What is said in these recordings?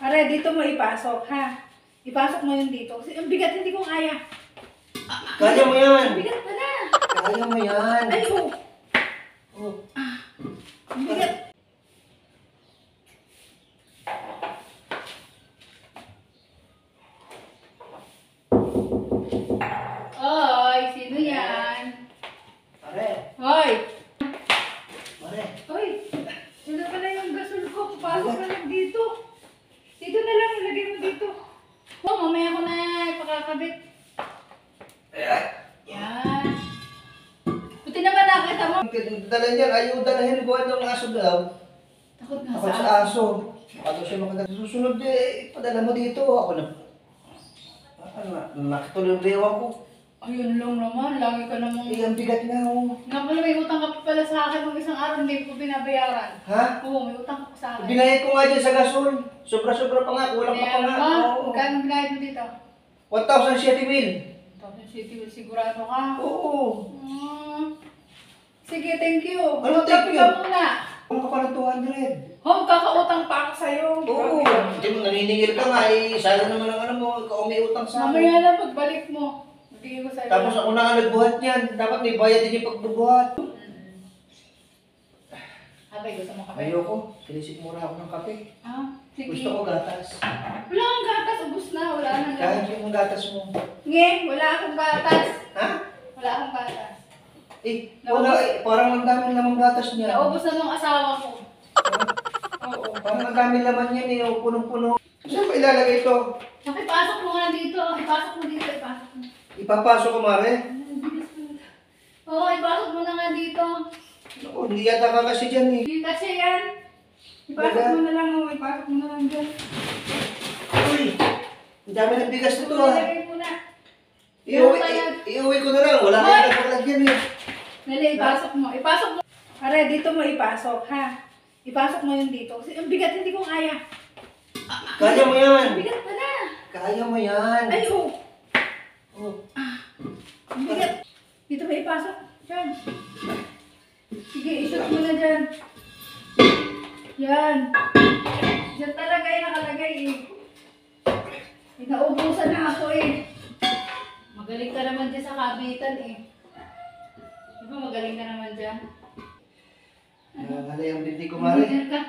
Are, dito mo ipasok, ha? Ipasok mo yun dito. Kasi ang bigat, hindi ko kaya. Kaya mo yan. Ang bigat pala. Kaya mo yan. Ay, oh. Oh. Ang bigat. Hoy, sino yan? Pare. Hoy! Pare. Hoy! Sino pala yung gasol ko? Pasok ka lang dito. Dito na lang, ilagay mo dito. Oh, mamaya ko na ipakakabit. Yan. Buti naman nakita mo. Dala niyan, ayaw dalahin buwan ng aso daw. Takot nga Ako sa aso. Ako siya makadala. Susunod padala mo dito. Ako na. Nakatulog rewa ko. Ayun lang naman, lagi ka namang... Ang bigat nga oh. Nga pala, may utang ka pa pala sa akin ng isang araw, hindi ko binabayaran. Ha? Oo, may utang ka pa sa akin. Binayad ko nga dyan sa gasol. Sobra-sobra pa nga. Kulang pa pa nga. Oo. Magkano binayad mo dito? 1,070. Tapos City, sigurado ka. Oo. Sige, thank you. Ano, thank you? Ka muna. Kung ka pa ng 200. Oh, kakautang pa ako sa'yo. Oo. Hindi mo naniningil ka nga eh. Sana naman ang ano mo. Ikaw may utang sa akin. Mamaya na pagbalik mo. Bigay ko sa'yo. Tapos ako na nga nagbuhat niyan. Dapat may bayad din yung pagbubuhat. Abay, gusto mo kape? Ayoko. Sinisip mura ako ng kape. Ah, sige. Gusto ko gatas. Wala kang gatas, ubus na. Wala nang Kahit gatas. yung gatas mo. Nge, wala akong gatas. Ha? Wala akong gatas. Wala eh. Parang ang daming lamang gatas niya. Naubos na nung asawa ko. Oo. Parang ang daming laman yan eh. O punong-puno. Saan ba ilalagay ito? Pakipasok mo nga dito. Ipasok mo dito. Ipasok mo. Ipapasok ko, Mare. Oo, ipasok mo na nga dito. Naku, hindi yata ka kasi dyan eh. Hindi kasi yan. Ipasok mo na lang. Oh. Ipasok mo na lang dyan. Uy! Ang dami ng bigas nito ah. Nalagay mo na. Iuwi ko na lang. Wala kayong nagpaglagyan eh. Dali, ipasok mo. Ipasok mo. Are, dito mo ipasok, ha? Ipasok mo yun dito. Kasi ang bigat, hindi ko kaya. Kaya mo yan. Ang bigat pala. Kaya mo yan. Ay, oh. Oh. Ang bigat. Dito mo ipasok. Diyan. Sige, isot mo na dyan. Yan. Diyan talaga yung nakalagay eh. Pinaubusan na ako eh. Magaling ka naman dyan sa kabitan eh. Diba magaling ka naman dyan? Nakalay ang binti ko, Mare. Engineer ka.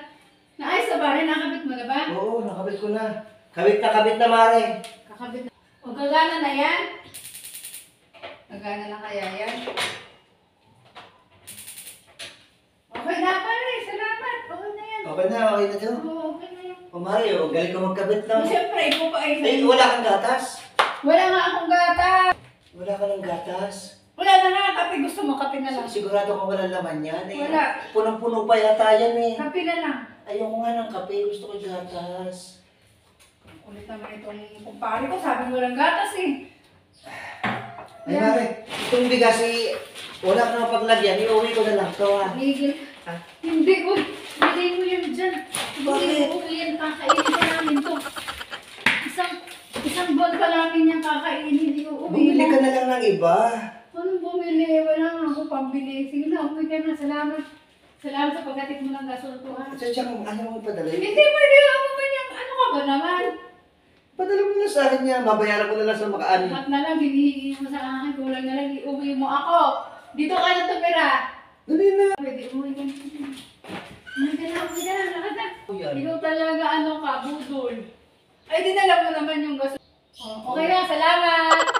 Naayos sa bahay, nakabit mo na ba? Oo, nakabit ko na. Kabit na, Mare. Kakabit na. O gagana na yan? Gagana na kaya yan? Okay na pare, salamat. Okay na yan. Okay na dyan. Oo, okay na yan. O, Mare, o, galing ka magkabit na. Siyempre, ikaw pa ay... Ay, wala kang gatas. Wala nga akong gata. Wala ka ng gatas. Wala na nga, kape. Gusto mo, kape na lang. Sigurado ka walang laman yan eh. Wala. Punong-puno pa yata yan eh. Kape na lang. Ayoko nga ng kape, gusto ko gatas. Ulit naman itong kumpare ko, sabi mo lang gatas eh. Ay, Mare, itong bigas eh, wala ka na paglagyan, iuwi ko na lang to ha. Ligil. Ha? Hindi ko. Hindi mo yan dyan. Hindi Bakit? ko yan. Kakainin pa namin to. Isang buwan pa namin yan kakainin. Hindi ko uwi. Bumili ka na lang ng iba. Anong bumili? Wala nga ako pambili. Sige na, uwi ka na. Salamat. Salamat sa pagkatik mo ng gasol ko ha. Sadya kang ayaw mo padala. Hindi pwede lang ako ganyan. Ano ka ba naman? Padala mo na sa akin niya, babayaran ko na lang sa makaan. Lahat na lang, hinihingi mo sa akin. Kulang na lang, iuwi mo ako. Dito ka na tumira. Dali na. Pwede, uwi ka na. Uwi ka na, uwi ka na. Lahat na. Yan. Ikaw talaga, ano ka, budol. Ay, dinala mo naman yung gasol. Oh, okay na, salamat.